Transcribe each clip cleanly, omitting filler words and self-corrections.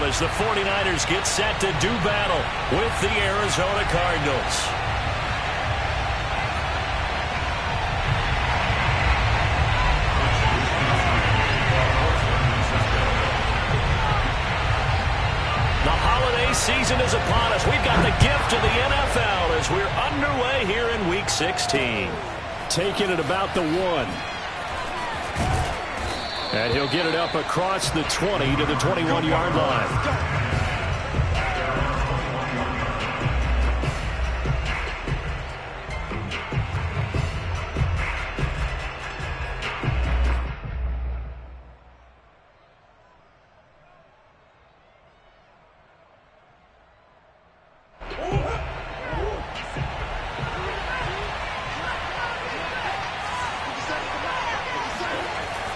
as the 49ers get set to do battle with the Arizona Cardinals. The holiday season is upon us. We've got the gift of the NFL as we're underway here in Week 16. Taking it about the 1. And he'll get it up across the 20 to the 21-yard line.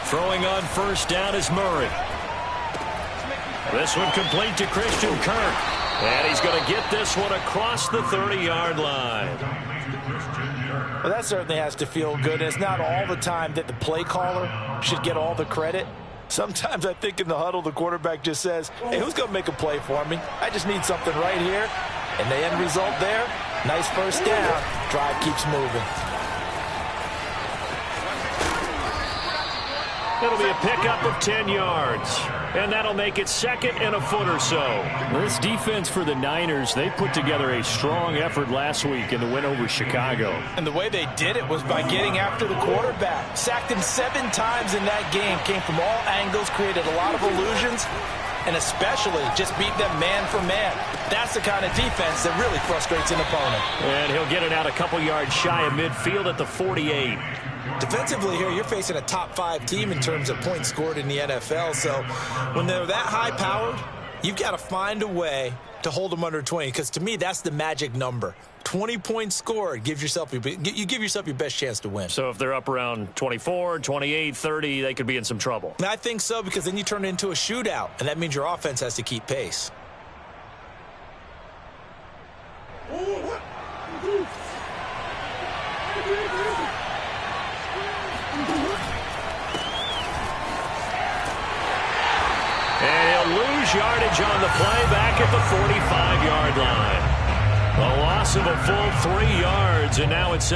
Throwing on first down is Murray. This one complete to Christian Kirk. And he's going to get this one across the 30-yard line. Well, that certainly has to feel good. And it's not all the time that the play caller should get all the credit. Sometimes I think in the huddle, the quarterback just says, hey, who's going to make a play for me? I just need something right here. And the end result there, nice first down. Drive keeps moving. It'll be a pickup of 10 yards. And that'll make it second and a foot or so. Well, this defense for the Niners, they put together a strong effort last week in the win over Chicago. And the way they did it was by getting after the quarterback. Sacked him 7 times in that game. Came from all angles, created a lot of illusions, and especially just beat them man for man. That's the kind of defense that really frustrates an opponent. And he'll get it out a couple yards shy of midfield at the 48. Defensively here, you're facing a top-5 team in terms of points scored in the NFL. So when they're that high-powered, you've got to find a way to hold them under 20. Because to me, that's the magic number. 20 points scored. You give yourself your best chance to win. So if they're up around 24, 28, 30, they could be in some trouble. I think so, because then you turn it into a shootout. And that means your offense has to keep pace. And he'll lose yardage on the play back at the 45-yard line. A loss of a full 3 yards, and now it's...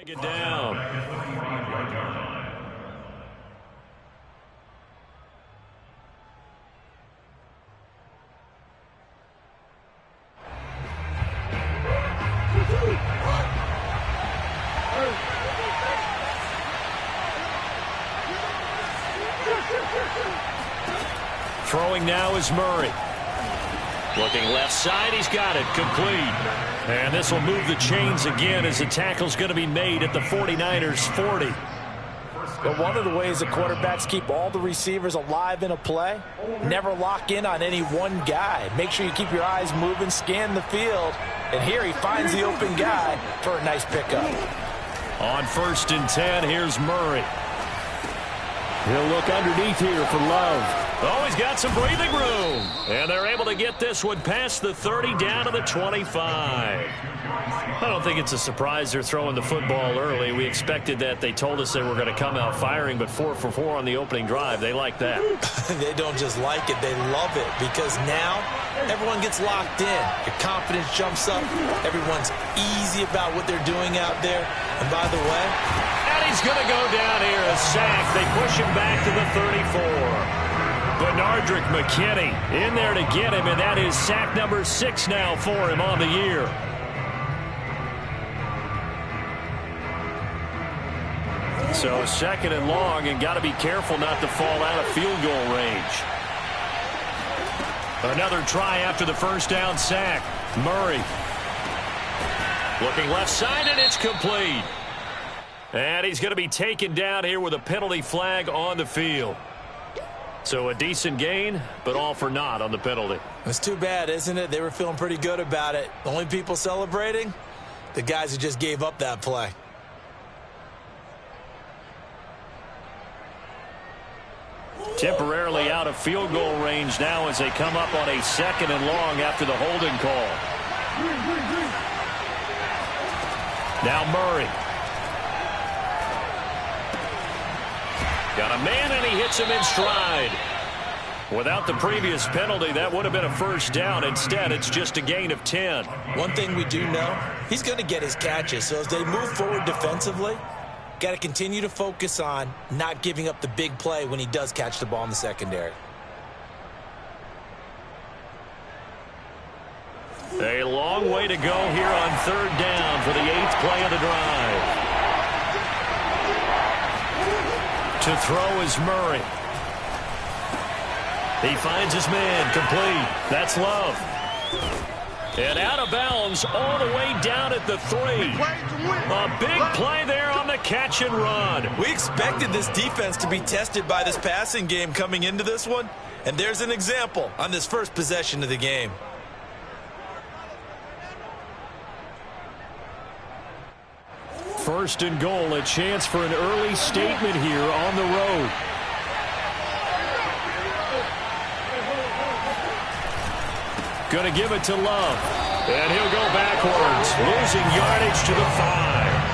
Get down. Throwing now is Murray. Looking left side, he's got it. Complete. And this will move the chains again as the tackle's going to be made at the 49ers 40. But one of the ways the quarterbacks keep all the receivers alive in a play, never lock in on any one guy. Make sure you keep your eyes moving, scan the field. And here he finds the open guy for a nice pickup. On 1st and 10, here's Murray. He'll look underneath here for Love. Oh, he's got some breathing room. And they're able to get this one past the 30 down to the 25. I don't think it's a surprise they're throwing the football early. We expected that. They told us they were going to come out firing, but 4 for 4 on the opening drive. They like that. They don't just like it, they love it, because now everyone gets locked in. Your confidence jumps up. Everyone's easy about what they're doing out there. And by the way, and he's going to go down here, a sack. They push him back to the 34. Bernardrick McKinney in there to get him, and that is sack number 6 now for him on the year. So 2nd and long, and got to be careful not to fall out of field goal range. Another try after the first down sack. Murray. Looking left side, and it's complete. And he's going to be taken down here with a penalty flag on the field. So a decent gain, but all for naught on the penalty. It's too bad, isn't it? They were feeling pretty good about it. The only people celebrating, the guys who just gave up that play. Temporarily out of field goal range now as they come up on a 2nd and long after the holding call. Now Murray. Got a man, and he hits him in stride. Without the previous penalty, that would have been a first down. Instead, it's just a gain of 10. One thing we do know, he's going to get his catches. So as they move forward defensively, got to continue to focus on not giving up the big play when he does catch the ball in the secondary. A long way to go here on 3rd down for the 8th play of the drive. To throw is Murray. He finds his man, complete. That's Love. And out of bounds all the way down at the 3. A big play there on the catch and run. We expected this defense to be tested by this passing game coming into this one, and there's an example on this first possession of the game. First and goal, a chance for an early statement here on the road. Going to give it to Love. And he'll go backwards, losing yardage to the 5.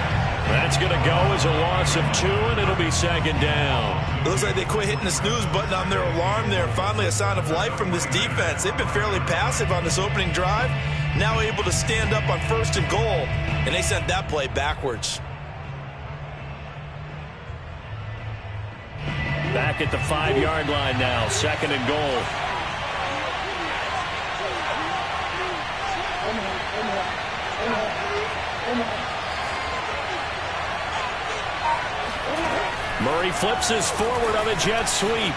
That's going to go as a loss of 2, and it'll be 2nd down. It looks like they quit hitting the snooze button on their alarm there. Finally a sign of life from this defense. They've been fairly passive on this opening drive. Now able to stand up on 1st and goal, and they sent that play backwards. Back at the 5-yard line now, 2nd and goal. Murray flips his forward on a jet sweep.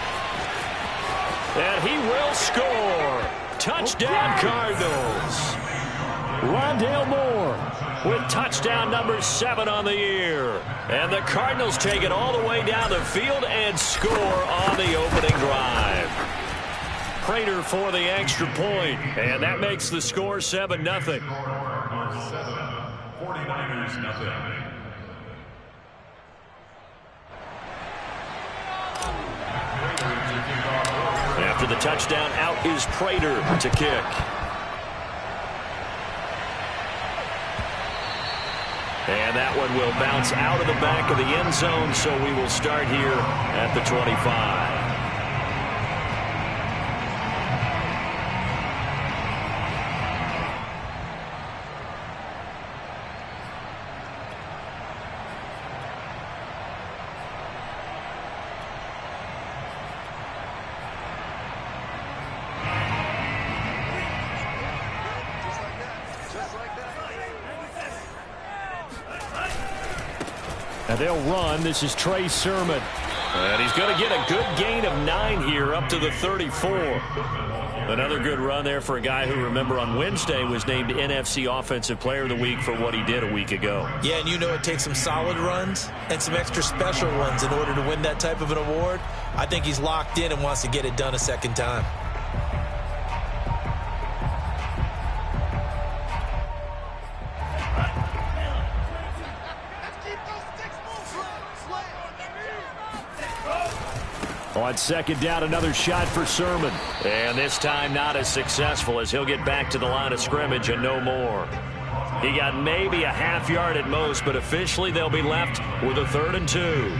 And he will score. Touchdown, Cardinals. Rondale Moore with touchdown number 7 on the year. And the Cardinals take it all the way down the field and score on the opening drive. Prater for the extra point, and that makes the score 7-0. 49ers nothing. After the touchdown, out is Prater to kick. And that one will bounce out of the back of the end zone, so we will start here at the 25. Now they'll run. This is Trey Sermon. And he's going to get a good gain of 9 here up to the 34. Another good run there for a guy who, remember, on Wednesday was named NFC Offensive Player of the Week for what he did a week ago. Yeah, and you know it takes some solid runs and some extra special runs in order to win that type of an award. I think he's locked in and wants to get it done a second time. On 2nd down, another shot for Sermon. And this time not as successful, as he'll get back to the line of scrimmage and no more. He got maybe a half yard at most, but officially they'll be left with a 3rd and 2.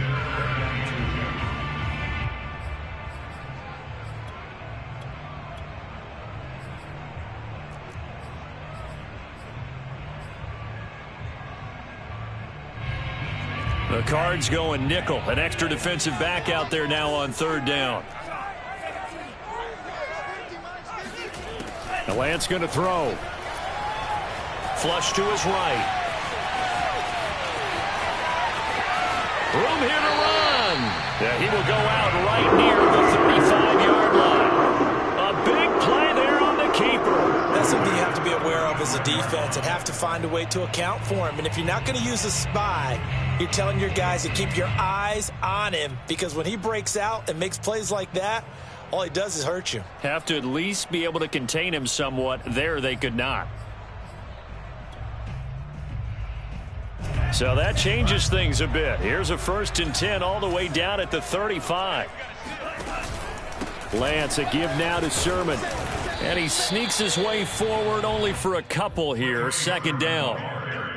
The Cards going nickel. An extra defensive back out there now on 3rd down. The Lance going to throw. Flush to his right. Room here to run. Yeah, he will go out right near the 35-yard line. A big play there on the keeper. That's something you have to be aware of job as a defense and have to find a way to account for him. And if you're not going to use a spy, you're telling your guys to keep your eyes on him, because when he breaks out and makes plays like that, all he does is hurt you. Have to at least be able to contain him somewhat. There they could not. So that changes things a bit. Here's a 1st and 10 all the way down at the 35. Lance, a give now to Sermon. And he sneaks his way forward only for a couple here. 2nd down.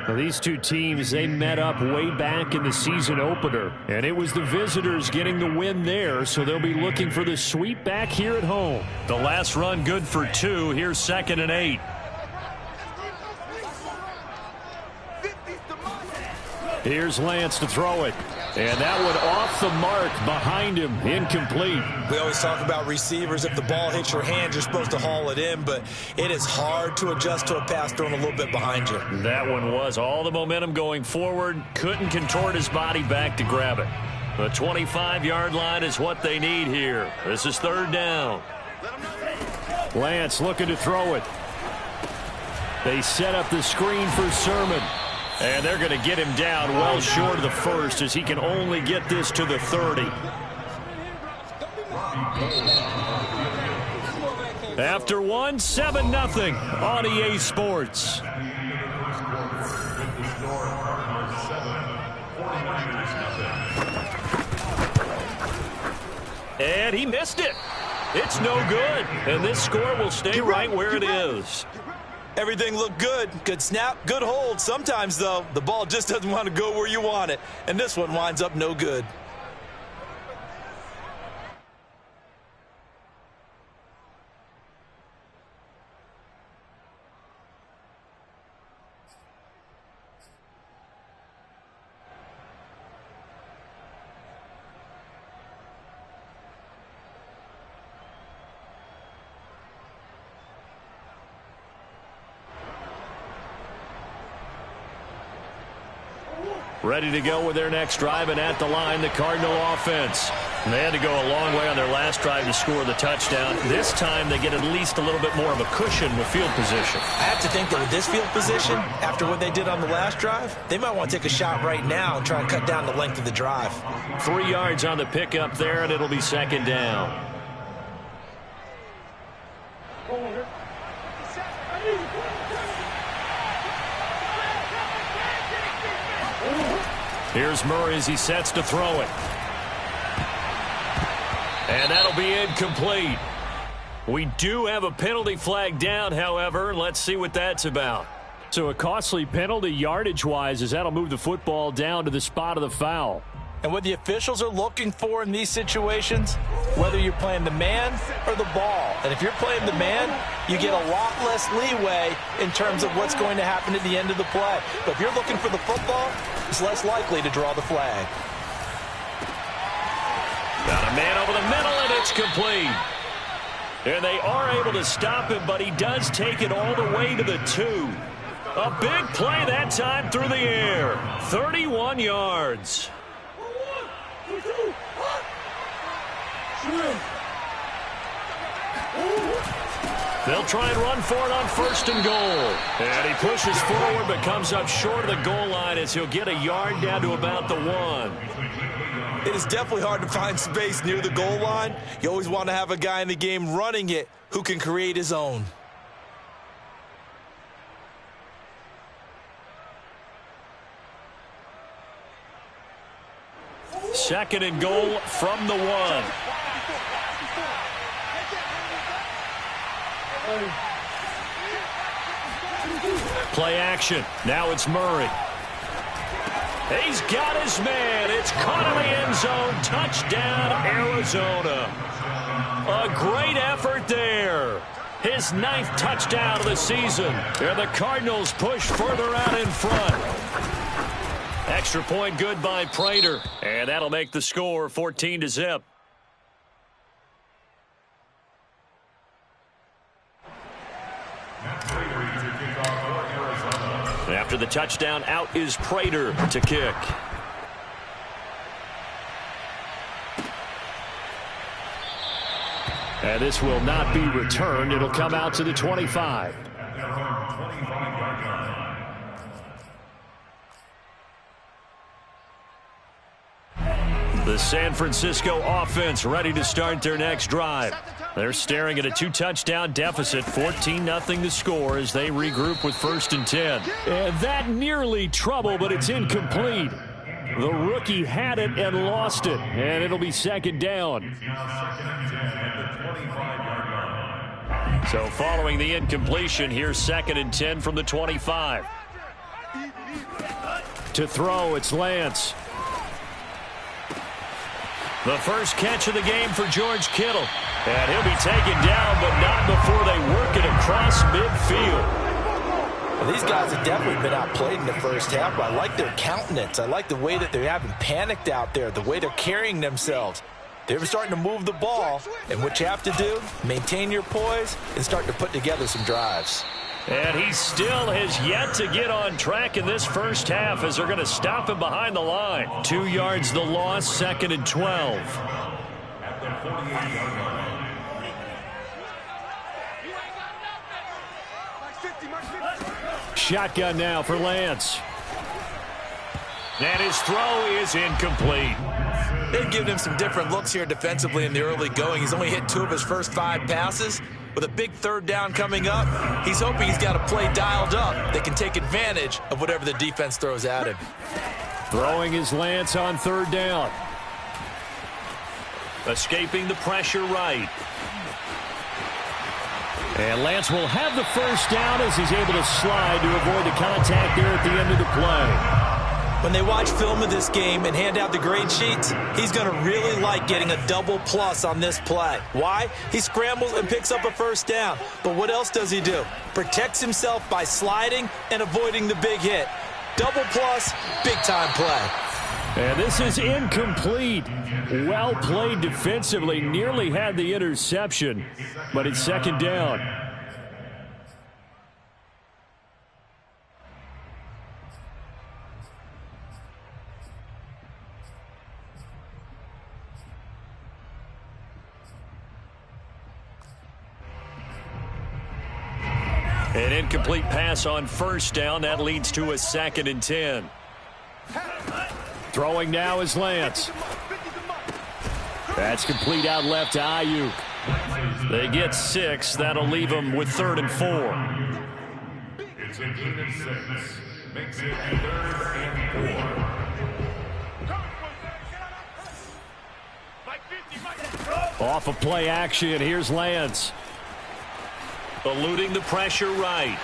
Now, these two teams, they met up way back in the season opener. And it was the visitors getting the win there, so they'll be looking for the sweep back here at home. The last run good for 2. Here's 2nd and 8. Here's Lance to throw it. And that one off the mark behind him. Incomplete. We always talk about receivers. If the ball hits your hand, you're supposed to haul it in, but it is hard to adjust to a pass thrown a little bit behind you. That one was all the momentum going forward. Couldn't contort his body back to grab it. The 25-yard line is what they need here. This is 3rd down. Lance looking to throw it. They set up the screen for Sermon. And they're going to get him down well short of the 1st, as he can only get this to the 30. After 1, 7-0 on EA Sports. And he missed it. It's no good. And this score will stay right where it is. Everything looked good. Good snap, good hold. Sometimes, though, the ball just doesn't want to go where you want it. And this one winds up no good. Ready to go with their next drive, and at the line, the Cardinal offense. And they had to go a long way on their last drive to score the touchdown. This time, they get at least a little bit more of a cushion with field position. I have to think that with this field position, after what they did on the last drive, they might want to take a shot right now and try and cut down the length of the drive. 3 yards on the pickup there, and it'll be 2nd down. Here's Murray as he sets to throw it. And that'll be incomplete. We do have a penalty flag down, however. Let's see what that's about. So a costly penalty yardage-wise, as that'll move the football down to the spot of the foul. And what the officials are looking for in these situations, whether you're playing the man or the ball. And if you're playing the man, you get a lot less leeway in terms of what's going to happen at the end of the play. But if you're looking for the football, it's less likely to draw the flag. Got a man over the middle, and it's complete. And they are able to stop him, but he does take it all the way to the 2. A big play that time through the air. 31 yards. They'll try and run for it on 1st and goal. And he pushes forward but comes up short of the goal line as he'll get a yard down to about the 1. It is definitely hard to find space near the goal line. You always want to have a guy in the game running it who can create his own. Second and goal from the 1. Play action. Now it's Murray. He's got his man. It's caught in the end zone. Touchdown, Arizona. A great effort there. His 9th touchdown of the season. And the Cardinals push further out in front. Extra point good by Prater. And that'll make the score 14-0. After the touchdown, out is Prater to kick. And this will not be returned. It'll come out to the 25. 25-yard line. The San Francisco offense ready to start their next drive. They're staring at a 2-touchdown deficit, 14-0 to score as they regroup with 1st and 10. And that nearly trouble, but it's incomplete. The rookie had it and lost it, and it'll be 2nd down. It's now 2nd and 10 at the 25-yard line. So following the incompletion, here's 2nd and 10 from the 25. To throw, it's Lance. The first catch of the game for George Kittle. And he'll be taken down, but not before they work it across midfield. Well, these guys have definitely been outplayed in the first half, but I like their countenance. I like the way that they haven't panicked out there, the way they're carrying themselves. They're starting to move the ball, and what you have to do, maintain your poise and start to put together some drives. And he still has yet to get on track in this first half as they're going to stop him behind the line. 2 yards the loss, 2nd and 12. At the 48-yard line. Shotgun now for Lance. And his throw is incomplete. They've given him some different looks here defensively in the early going. He's only hit 2 of his first 5 passes. With a big 3rd down coming up, he's hoping he's got a play dialed up that can take advantage of whatever the defense throws at him. Throwing his Lance on 3rd down. Escaping the pressure right. And Lance will have the 1st down as he's able to slide to avoid the contact there at the end of the play. When they watch film of this game and hand out the grade sheets, he's going to really like getting a double plus on this play. Why? He scrambles and picks up a 1st down. But what else does he do? Protects himself by sliding and avoiding the big hit. Double plus, big-time play. And this is incomplete. Well played defensively. Nearly had the interception, but it's 2nd down. An incomplete pass on 1st down. That leads to a 2nd and 10. Throwing now is Lance. That's complete out left to Ayuk. They get 6. That'll leave them with 3rd and 4. It's a gain of 6. Makes it 3rd and 4. Off of play action, here's Lance. Eluding the pressure right.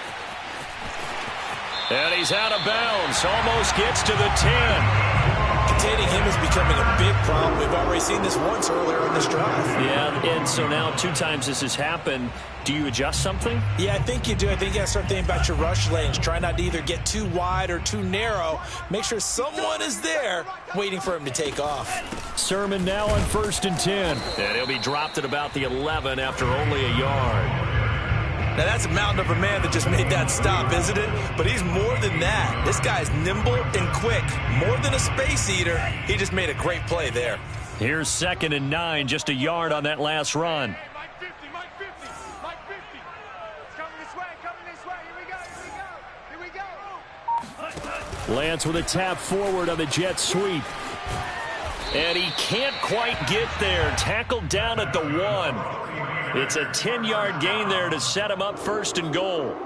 And he's out of bounds. Almost gets to the 10. Containing him is becoming a big problem. We've already seen this once earlier in this drive. Yeah, and so now 2 times this has happened. Do you adjust something? Yeah, I think you do. I think you got to start thinking about your rush lanes. Try not to either get too wide or too narrow. Make sure someone is there waiting for him to take off. Sermon now on 1st and 10. And he'll be dropped at about the 11 after only a yard. Now, that's a mountain of a man that just made that stop, isn't it? But he's more than that. This guy's nimble and quick. More than a space eater. He just made a great play there. Here's 2nd and 9, just a yard on that last run. Mike 50, Mike 50, Mike 50. It's coming this way, Here we go. Lance with a tap forward on the jet sweep. And he can't quite get there. Tackled down at the 1. It's a 10-yard gain there to set him up 1st and goal.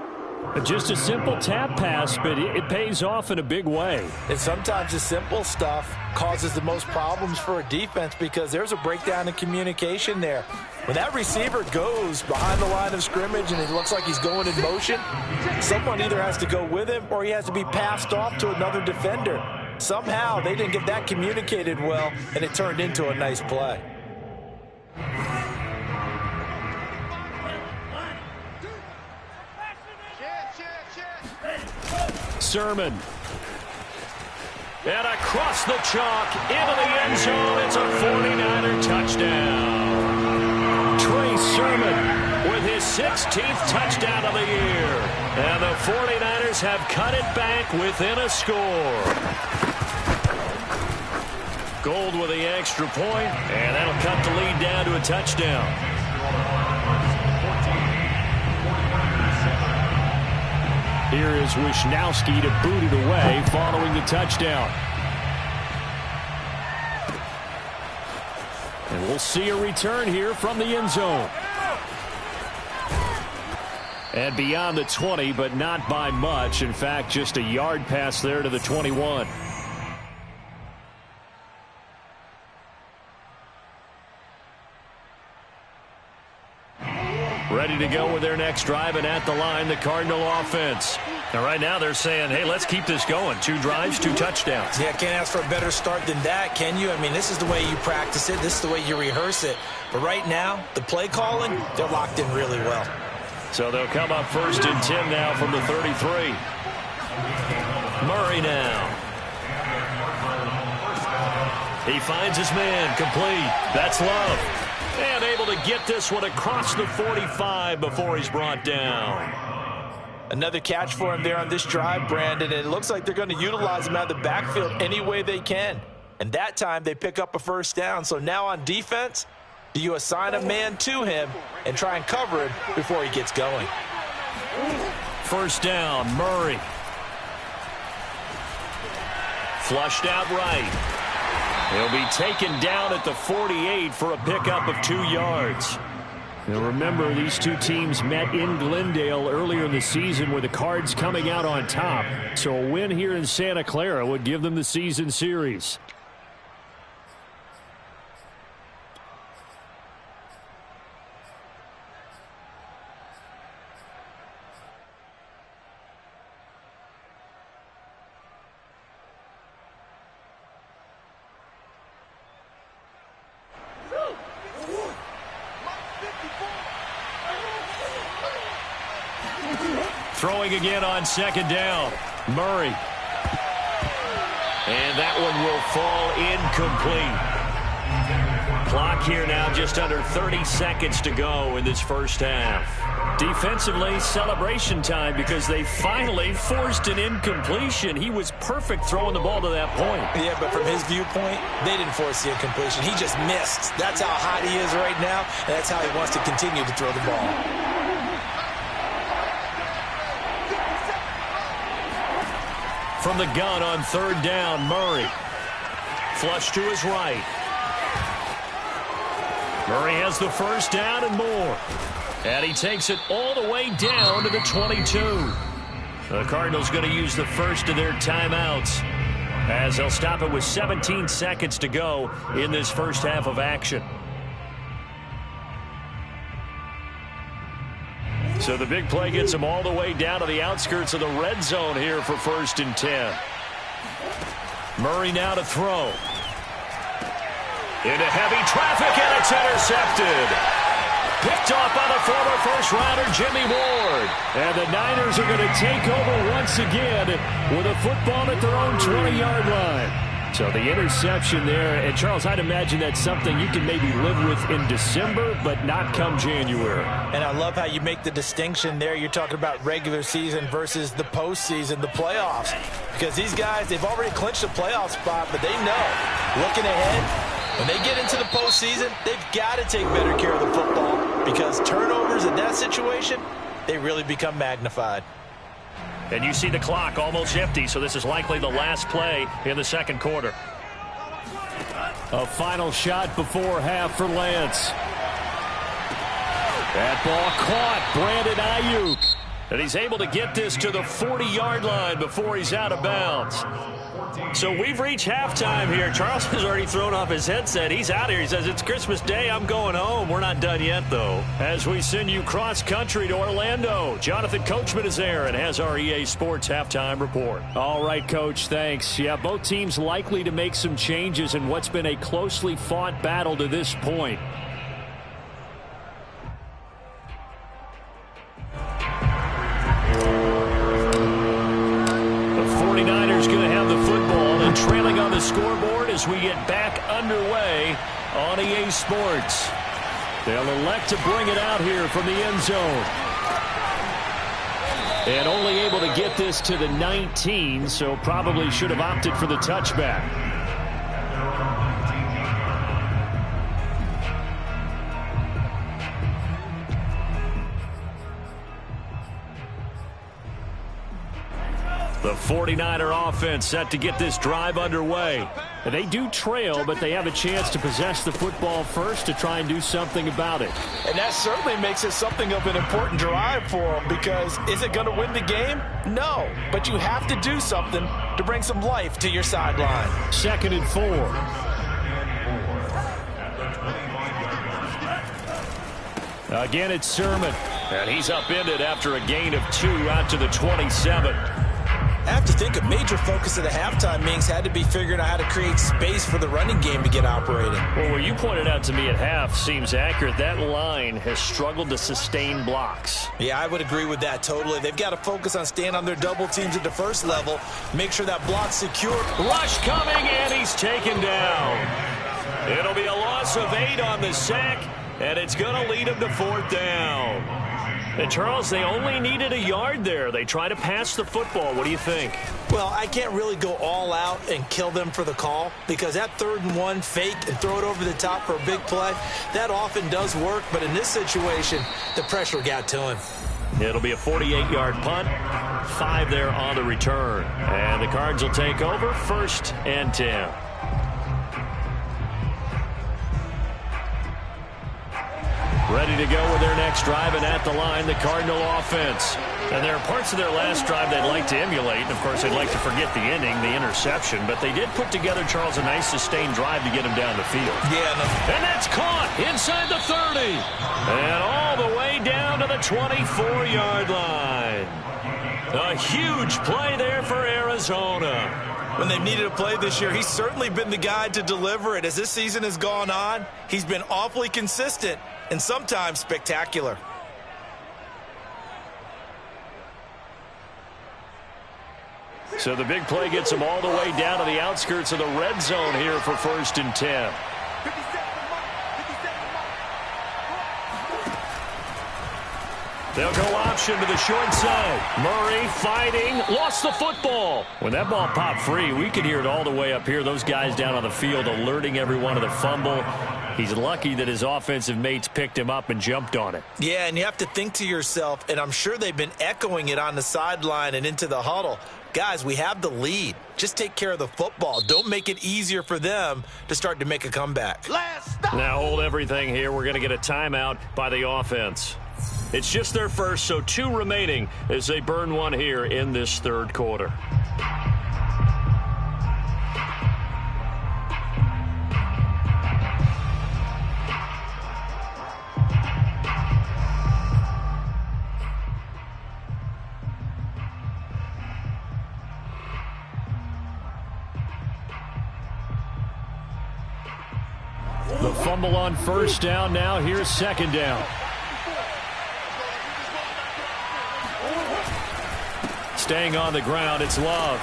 Just a simple tap pass, but it pays off in a big way. And sometimes the simple stuff causes the most problems for a defense because there's a breakdown in communication there. When that receiver goes behind the line of scrimmage and it looks like he's going in motion, someone either has to go with him or he has to be passed off to another defender. Somehow they didn't get that communicated well, and it turned into a nice play. Sermon. And across the chalk into the end zone. It's a 49er touchdown. Trey Sermon with his 16th touchdown of the year. And the 49ers have cut it back within a score. Gold with the extra point, and that'll cut the lead down to a touchdown. Here is Wisnowski to boot it away following the touchdown. And we'll see a return here from the end zone. And beyond the 20, but not by much. In fact, just a yard pass there to the 21. Ready to go with their next drive, and at the line, the Cardinal offense. And right now they're saying, hey, let's keep this going. 2 drives, 2 touchdowns. Yeah, can't ask for a better start than that, can you? I mean, this is the way you practice it. This is the way you rehearse it. But right now, the play calling, they're locked in really well. So they'll come up 1st and 10 now from the 33. Murray now. He finds his man, complete. That's Love. And able to get this one across the 45 before he's brought down. Another catch for him there on this drive, Brandon. And it looks like they're going to utilize him out of the backfield any way they can. And that time they pick up a 1st down. So now on defense, do you assign a man to him and try and cover him before he gets going? 1st down, Murray. Flushed out right. He'll be taken down at the 48 for a pickup of 2 yards. Now remember, these two teams met in Glendale earlier in the season with the Cards coming out on top. So a win here in Santa Clara would give them the season series. Throwing again on 2nd down. Murray. And that one will fall incomplete. Clock here now just under 30 seconds to go in this 1st half. Defensively, celebration time because they finally forced an incompletion. He was perfect throwing the ball to that point. Yeah, but from his viewpoint, they didn't force the incompletion. He just missed. That's how hot he is right now, and that's how he wants to continue to throw the ball. From the gun on 3rd down, Murray. Flush to his right. Murray has the 1st down and more. And he takes it all the way down to the 22. The Cardinals going to use the first of their timeouts as they'll stop it with 17 seconds to go in this 1st half of action. So the big play gets him all the way down to the outskirts of the red zone here for 1st and 10. Murray now to throw. Into heavy traffic, and it's intercepted. Picked off by the former 1st-rounder Jimmy Ward. And the Niners are going to take over once again with a football at their own 20-yard line. So the interception there, and Charles, I'd imagine that's something you can maybe live with in December, but not come January. And I love how you make the distinction there. You're talking about regular season versus the postseason, the playoffs. Because these guys, they've already clinched a playoff spot, but they know, looking ahead, when they get into the postseason, they've got to take better care of the football because turnovers in that situation, they really become magnified. And you see the clock almost empty, so this is likely the last play in the 2nd quarter. A final shot before half for Lance. That ball caught. Brandon Ayuk. And he's able to get this to the 40-yard line before he's out of bounds. So we've reached halftime here. Charles has already thrown off his headset. He's out here. He says, it's Christmas Day. I'm going home. We're not done yet, though. As we send you cross-country to Orlando, Jonathan Coachman is there and has our EA Sports halftime report. All right, Coach, thanks. Yeah, both teams likely to make some changes in what's been a closely fought battle to this point. Trailing on the scoreboard as we get back underway on EA Sports. They'll elect to bring it out here from the end zone. And only able to get this to the 19, so probably should have opted for the touchback. The 49er offense set to get this drive underway. They do trail, but they have a chance to possess the football first to try and do something about it. And that certainly makes it something of an important drive for them, because is it going to win the game? No, but you have to do something to bring some life to your sideline. 2nd and 4. Again, it's Sermon. And he's upended after a gain of 2 out to the 27. I have to think a major focus of the halftime meetings had to be figuring out how to create space for the running game to get operating. Well, what you pointed out to me at half seems accurate. That line has struggled to sustain blocks. Yeah, I would agree with that totally. They've got to focus on staying on their double teams at the first level, make sure that block's secure. Rush coming, and he's taken down. It'll be a loss of 8 on the sack, and it's going to lead him to 4th down. And, Charles, they only needed a yard there. They try to pass the football. What do you think? Well, I can't really go all out and kill them for the call, because that 3rd and 1 fake and throw it over the top for a big play, that often does work. But in this situation, the pressure got to him. It'll be a 48-yard punt, 5 there on the return. And the Cards will take over, 1st and 10. Ready to go with their next drive, and at the line, the Cardinal offense. And there are parts of their last drive they'd like to emulate. And, of course, they'd like to forget the ending, the interception. But they did put together, Charles, a nice sustained drive to get him down the field. Yeah. And that's caught inside the 30. And all the way down to the 24-yard line. A huge play there for Arizona. When they've needed a play this year, he's certainly been the guy to deliver it. As this season has gone on, he's been awfully consistent and sometimes spectacular. So the big play gets them all the way down to the outskirts of the red zone here for 1st and 10. They'll go option to the short side. Murray fighting, lost the football. When that ball popped free, we could hear it all the way up here. Those guys down on the field alerting everyone of the fumble. He's lucky that his offensive mates picked him up and jumped on it. Yeah, and you have to think to yourself, and I'm sure they've been echoing it on the sideline and into the huddle. Guys, we have the lead. Just take care of the football. Don't make it easier for them to start to make a comeback. Now hold everything here. We're going to get a timeout by the offense. It's just their first, so 2 remaining as they burn 1 here in this 3rd quarter. The fumble on 1st down. Now here's 2nd down. Staying on the ground, it's Love.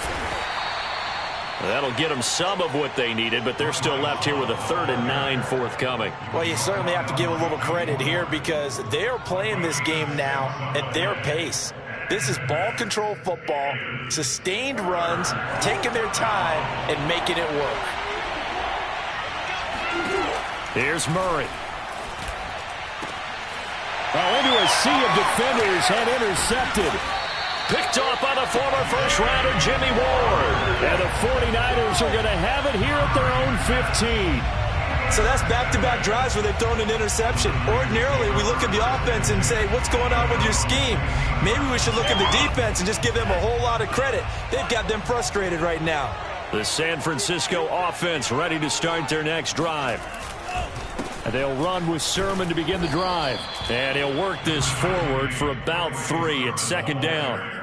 That'll get them some of what they needed, but they're still left here with a 3rd and 9 forthcoming. Well, you certainly have to give a little credit here, because they're playing this game now at their pace. This is ball control football, sustained runs, taking their time and making it work. Here's Murray. Well, into a sea of defenders and intercepted. Picked off by the former first-rounder Jimmy Ward. And the 49ers are going to have it here at their own 15. So that's back-to-back drives where they've thrown an interception. Ordinarily, we look at the offense and say, what's going on with your scheme? Maybe we should look at the defense and just give them a whole lot of credit. They've got them frustrated right now. The San Francisco offense ready to start their next drive. And they'll run with Sermon to begin the drive. And he'll work this forward for about 3 at 2nd down.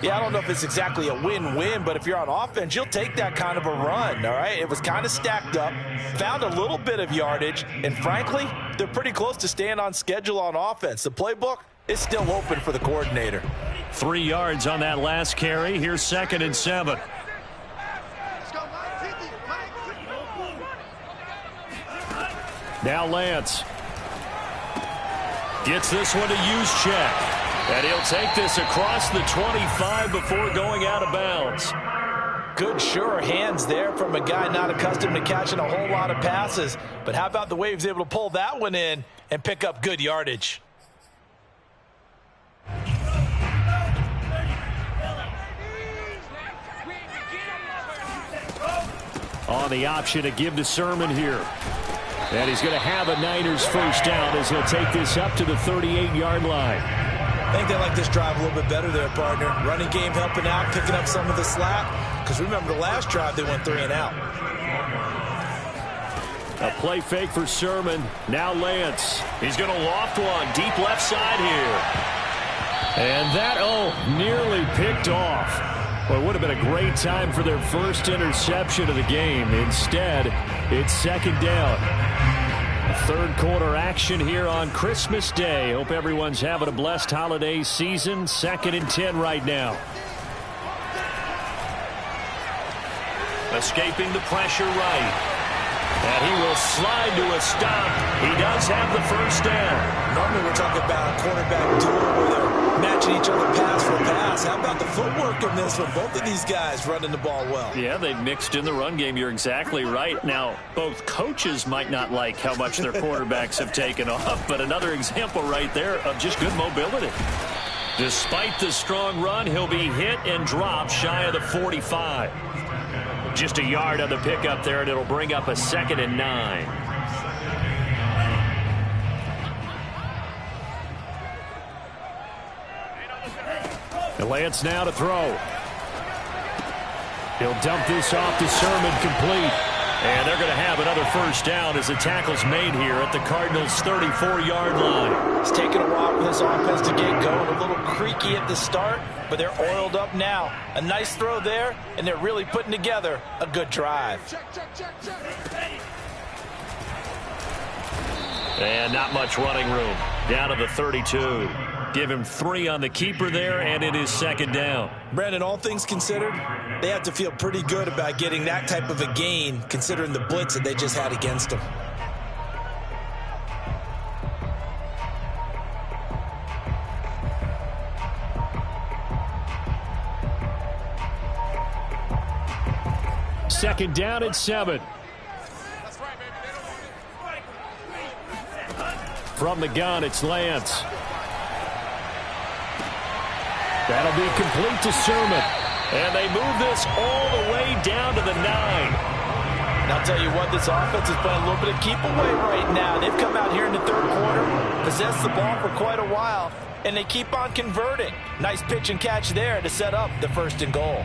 Yeah, I don't know if it's exactly a win-win, but if you're on offense, you'll take that kind of a run, all right? It was kind of stacked up, found a little bit of yardage, and frankly, they're pretty close to staying on schedule on offense. The playbook is still open for the coordinator. 3 yards on that last carry. Here's 2nd and 7. Now Lance. Gets this one to Juszczyk. And he'll take this across the 25 before going out of bounds. Good, sure hands there from a guy not accustomed to catching a whole lot of passes. But how about the way he was able to pull that one in and pick up good yardage? on the option to give to Sermon here. And he's going to have a Niners first down as he'll take this up to the 38-yard line. I think they like this drive a little bit better there, partner. Running game helping out, picking up some of the slack. Because remember the last drive, they went 3 and out. A play fake for Sermon. Now Lance. He's going to loft one deep left side here. And that, nearly picked off. Well, it would have been a great time for their first interception of the game. Instead, it's second down. Third quarter action here on Christmas Day. Hope everyone's having a blessed holiday season. 2nd and 10 right now. Escaping the pressure right. And he will slide to a stop. He does have the first down. Normally we're talking about a quarterback duel where they're matching each other pass for pass. How about the footwork in this with both of these guys running the ball well? Yeah, they've mixed in the run game. You're exactly right. Now, both coaches might not like how much their quarterbacks have taken off, but another example right there of just good mobility. Despite the strong run, he'll be hit and dropped shy of the 45. Just a yard on the pickup there, and it'll bring up a 2nd and 9. And Lance now to throw. He'll dump this off to Sermon, complete. And they're going to have another first down as the tackle's made here at the Cardinals' 34-yard line. It's taken a while for this offense to get going. A little creaky at the start, but they're oiled up now. A nice throw there, and they're really putting together a good drive. And not much running room. Down to the 32. Give him 3 on the keeper there, and it is second down. Brandon, all things considered, they have to feel pretty good about getting that type of a gain, considering the blitz that they just had against them. Second down and 7. From the gun, it's Lance. That'll be complete to Sermon. And they move this all the way down to the 9. And I'll tell you what, this offense is playing a little bit of keep away right now. They've come out here in the third quarter, possessed the ball for quite a while, and they keep on converting. Nice pitch and catch there to set up the 1st and goal.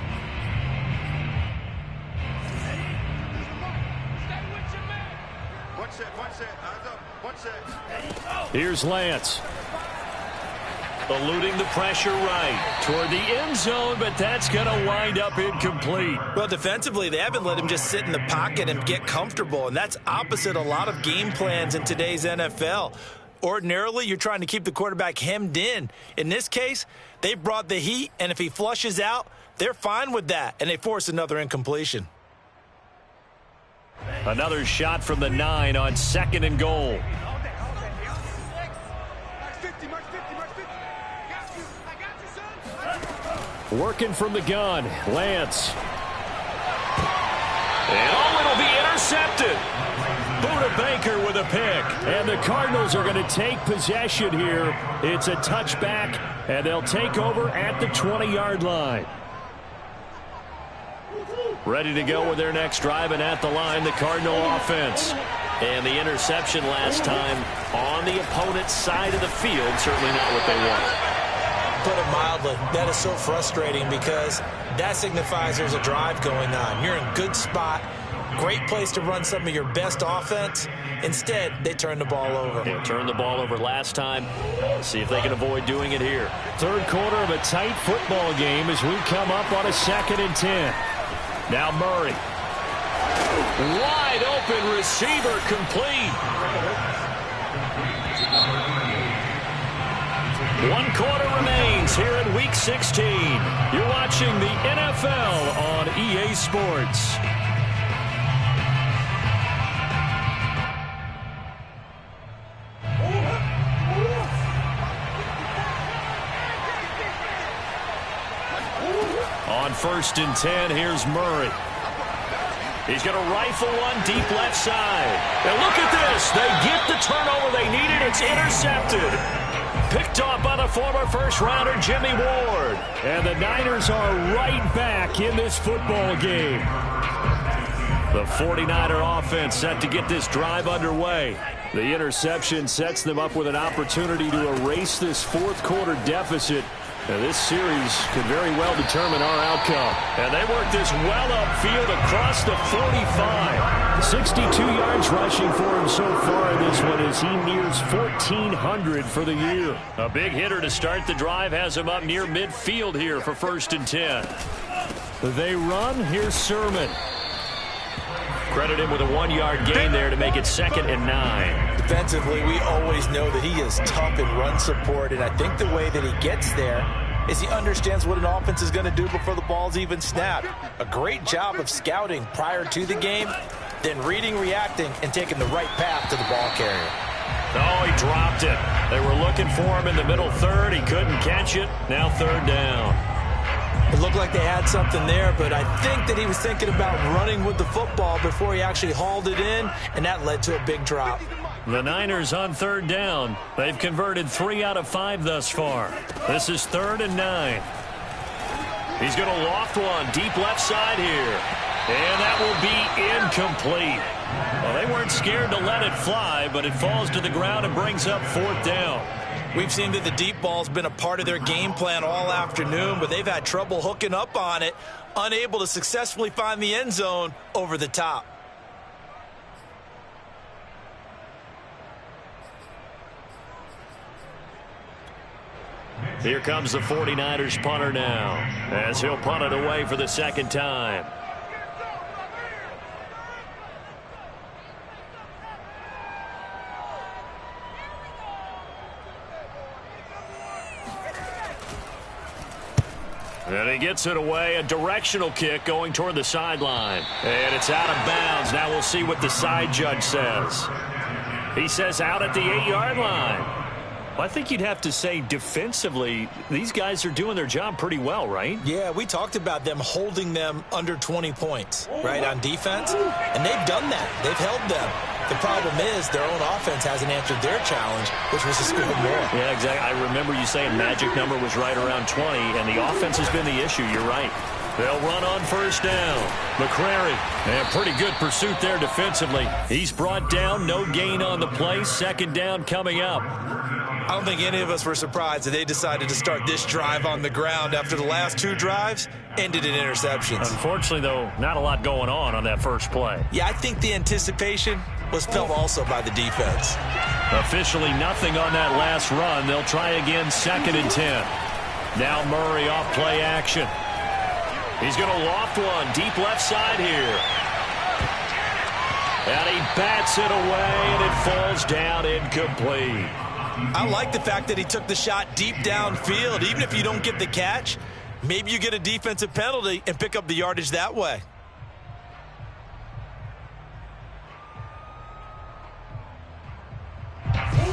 Here's Lance. Eluding the pressure right toward the end zone, but that's going to wind up incomplete. Well, defensively, they haven't let him just sit in the pocket and get comfortable, and that's opposite a lot of game plans in today's NFL. Ordinarily, you're trying to keep the quarterback hemmed in. In this case, they brought the heat, and if he flushes out, they're fine with that, and they force another incompletion. Another shot from the 9 on 2nd and goal. Working from the gun, Lance. And it'll be intercepted. Buda Baker with a pick. And the Cardinals are going to take possession here. It's a touchback, and they'll take over at the 20-yard line. Ready to go with their next drive, and at the line, the Cardinal offense. And the interception last time on the opponent's side of the field, certainly not what they want. Put it mildly, that is so frustrating because that signifies there's a drive going on. You're in good spot, great place to run some of your best offense. Instead, they turn the ball over. They turned the ball over last time. See if they can avoid doing it here. Third quarter of a tight football game as we come up on a 2nd and 10. Now Murray. Wide open receiver, complete. 1 quarter remains here in Week 16. You're watching the NFL on EA Sports. On 1st and 10, here's Murray. He's going to rifle one deep left side. And look at this. They get the turnover they needed. It's intercepted. Picked off by the former first-rounder Jimmy Ward. And the Niners are right back in this football game. The 49er offense set to get this drive underway. The interception sets them up with an opportunity to erase this fourth quarter deficit. Now, this series could very well determine our outcome. And they work this well upfield across the 45. 62 yards rushing for him so far in this one as he nears 1,400 for the year. A big hitter to start the drive has him up near midfield here for 1st and 10. They run. Here's Sermon. Credit him with a 1-yard gain there to make it 2nd and 9. Defensively, we always know that he is tough in run support, and I think the way that he gets there is he understands what an offense is going to do before the ball's even snapped. A great job of scouting prior to the game, then reading, reacting, and taking the right path to the ball carrier. Oh, he dropped it. They were looking for him in the middle third. He couldn't catch it. Now 3rd down. It looked like they had something there, but I think that he was thinking about running with the football before he actually hauled it in, and that led to a big drop. The Niners on 3rd down. They've converted 3 out of 5 thus far. This is 3rd and 9. He's going to loft one deep left side here. And that will be incomplete. Well, they weren't scared to let it fly, but it falls to the ground and brings up 4th down. We've seen that the deep ball's been a part of their game plan all afternoon, but they've had trouble hooking up on it, unable to successfully find the end zone over the top. Here comes the 49ers punter now, as he'll punt it away for the 2nd time. And he gets it away, a directional kick going toward the sideline. And it's out of bounds. Now we'll see what the side judge says. He says out at the 8-yard line. Well, I think you'd have to say defensively, these guys are doing their job pretty well, right? Yeah, we talked about them holding them under 20 points, right, on defense. And they've done that. They've held them. The problem is their own offense hasn't answered their challenge, which was to score more. Yeah, exactly. I remember you saying magic number was right around 20, and the offense has been the issue. You're right. They'll run on 1st down. McCrary, and pretty good pursuit there defensively. He's brought down, no gain on the play. 2nd down coming up. I don't think any of us were surprised that they decided to start this drive on the ground after the last 2 drives ended in interceptions. Unfortunately, though, not a lot going on that first play. Yeah, I think the anticipation was felt also by the defense. Officially nothing on that last run. They'll try again 2nd and 10. Now Murray off play action. He's going to loft one deep left side here. And he bats it away, and it falls down incomplete. I like the fact that he took the shot deep downfield. Even if you don't get the catch, maybe you get a defensive penalty and pick up the yardage that way.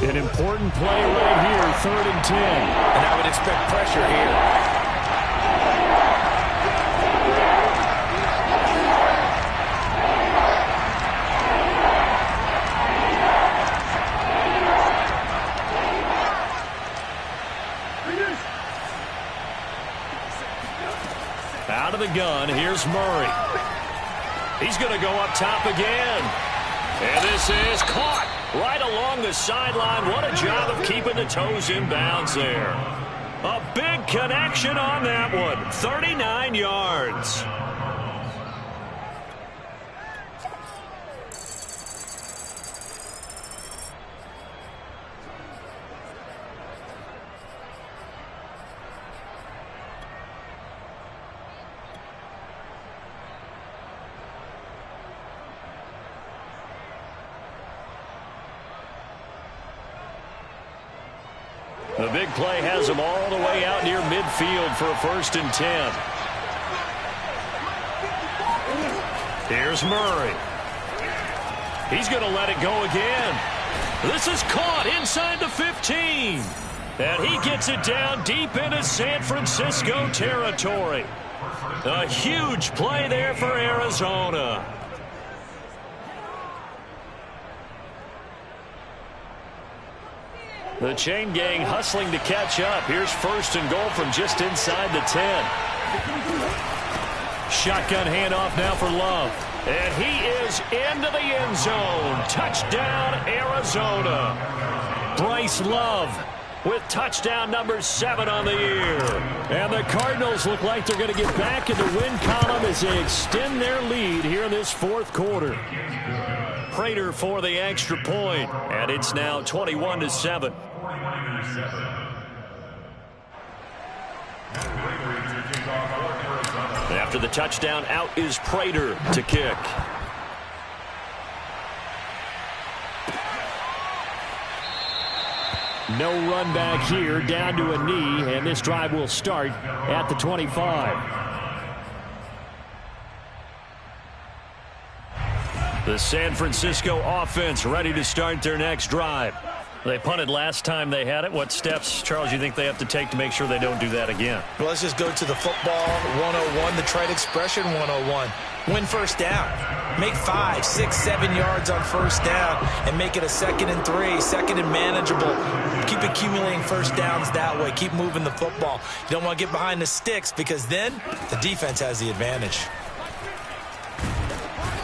An important play right here, 3rd and 10. And I would expect pressure here. Out of the gun, here's Murray. He's going to go up top again. And this is caught right along the sideline. What a job of keeping the toes in bounds there. A big connection on that one. 39 yards. The big play has him all the way out near midfield for a 1st and 10. Here's Murray. He's going to let it go again. This is caught inside the 15. And he gets it down deep into San Francisco territory. A huge play there for Arizona. The chain gang hustling to catch up. Here's 1st and goal from just inside the 10. shotgun handoff now for Love. And he is into the end zone. Touchdown, Arizona. Bryce Love with touchdown number 7 on the year. And the Cardinals look like they're going to get back in the win column as they extend their lead here in this fourth quarter. Prater for the extra point, and it's now 21-7. After the touchdown, out is Prater to kick. No run back here, down to a knee, and this drive will start at the 25. The San Francisco offense ready to start their next drive. They punted last time they had it. What steps, Charles, you think they have to take to make sure they don't do that again? Well, let's just go to the football 101, the trite expression 101. Win first down. Make 5, 6, 7 yards on first down and make it a 2nd and 3, 2nd and manageable. Keep accumulating first downs that way. Keep moving the football. You don't want to get behind the sticks because then the defense has the advantage.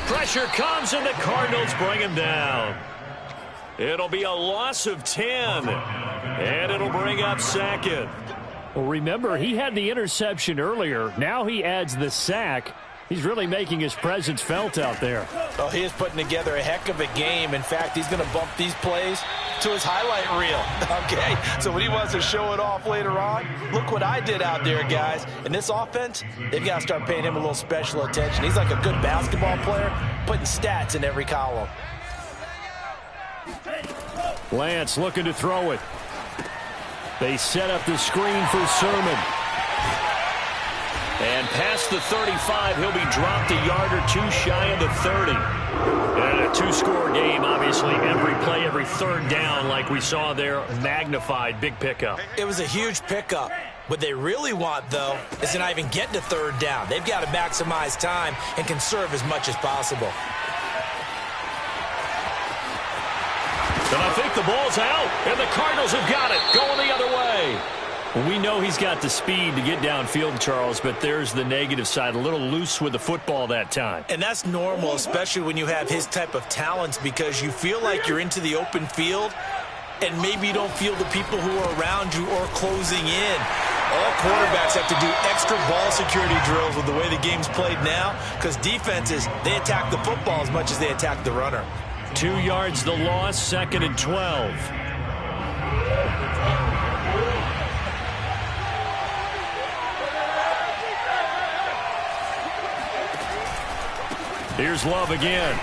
Pressure comes and the Cardinals bring him down. It'll be a loss of 10, and it'll bring up 2nd. Well, remember, he had the interception earlier. Now he adds the sack. He's really making his presence felt out there. Oh, he is putting together a heck of a game. In fact, he's going to bump these plays to his highlight reel. Okay, so when he wants to show it off later on, look what I did out there, guys. In this offense, they've got to start paying him a little special attention. He's like a good basketball player, putting stats in every column. Lance looking to throw it. They set up the screen for Sermon. And past the 35, he'll be dropped a yard or 2 shy of the 30. And a 2-score game, obviously, every play, every third down, like we saw there, magnified, big pickup. It was a huge pickup. What they really want, though, is to not even get to third down. They've got to maximize time and conserve as much as possible. And I think the ball's out, and the Cardinals have got it, going the other way. Well, we know he's got the speed to get downfield, Charles, but there's the negative side, a little loose with the football that time. And that's normal, especially when you have his type of talents, because you feel like you're into the open field, and maybe you don't feel the people who are around you or closing in. All quarterbacks have to do extra ball security drills with the way the game's played now, because defenses, they attack the football as much as they attack the runner. 2 yards the loss, 2nd and 12. Here's Love again.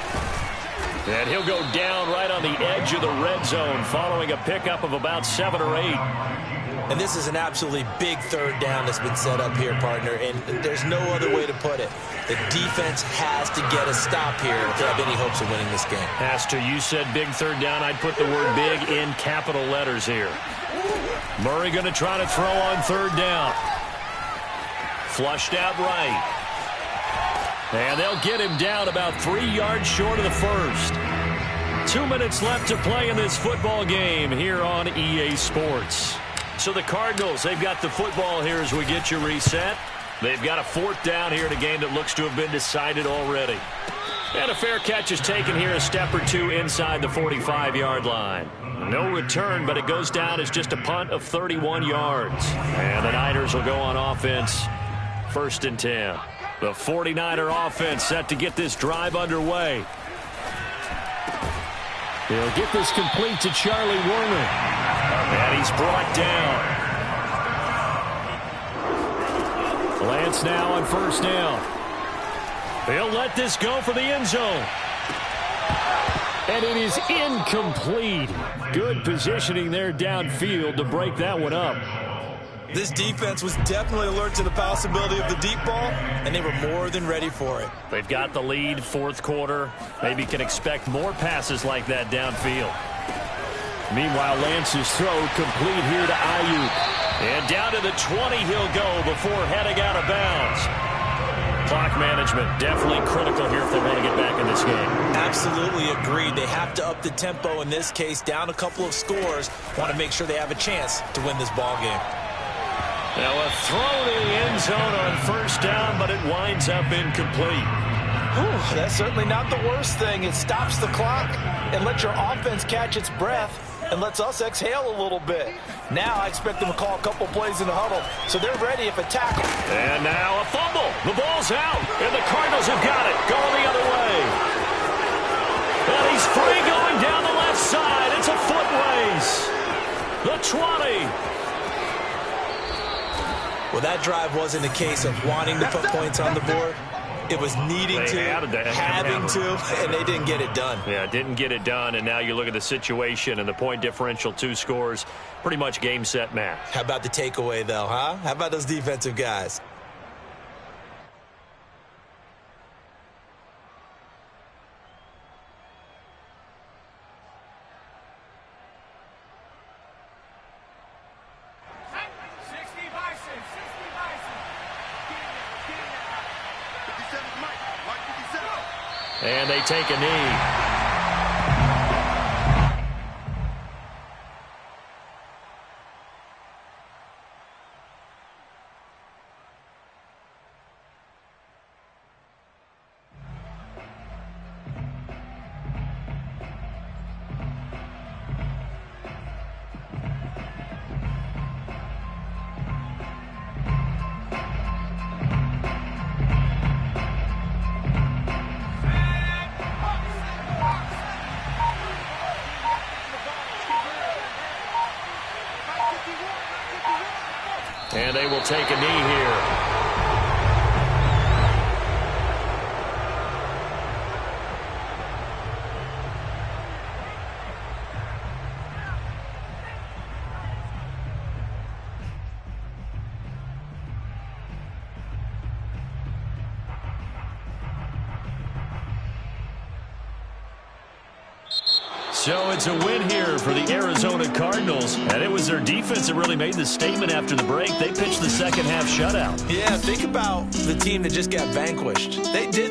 And he'll go down right on the edge of the red zone following a pickup of about 7 or 8. And this is an absolutely big third down that's been set up here, partner, and there's no other way to put it. The defense has to get a stop here if they have any hopes of winning this game. Has to. You said big third down. I'd put the word big in capital letters here. Murray going to try to throw on third down. Flushed out right. And they'll get him down about 3 yards short of the first. 2 minutes left to play in this football game here on EA Sports. So the Cardinals, they've got the football here as we get you reset. They've got a 4th down here in a game that looks to have been decided already. And a fair catch is taken here a step or 2 inside the 45-yard line. No return, but it goes down as just a punt of 31 yards. And the Niners will go on offense, 1st and 10. The 49er offense set to get this drive underway. They'll get this complete to Charlie Werner. And he's brought down. Lance now on 1st down. They'll let this go for the end zone. And it is incomplete. Good positioning there downfield to break that one up. This defense was definitely alert to the possibility of the deep ball, and they were more than ready for it. They've got the lead, 4th quarter. Maybe can expect more passes like that downfield. Meanwhile, Lance's throw complete here to Ayuk. And down to the 20 he'll go before heading out of bounds. Clock management definitely critical here if they want to get back in this game. Absolutely agreed. They have to up the tempo in this case, down a couple of scores. Want to make sure they have a chance to win this ball game. Now a throw to the end zone on first down, but it winds up incomplete. Whew, that's certainly not the worst thing. It stops the clock and lets your offense catch its breath and lets us exhale a little bit. Now I expect them to call a couple plays in the huddle, so they're ready if a tackle. And now a fumble. The ball's out, and the Cardinals have got it. Going the other way. And he's free going down the left side. It's a foot race. The 20. Well, that drive wasn't a case of wanting to put points on the board. It was needing to, having to, and they didn't get it done. Yeah, didn't get it done, and now you look at the situation and the point differential, 2 scores, pretty much game, set, match. How about the takeaway, though, huh? How about those defensive guys? And they take a knee. And they will take a knee here. So it's a win here for the Arizona Cardinals, and it was their defense that really made the statement after the break. They pitched the second half shutout. Yeah, think about the team that just got vanquished. They did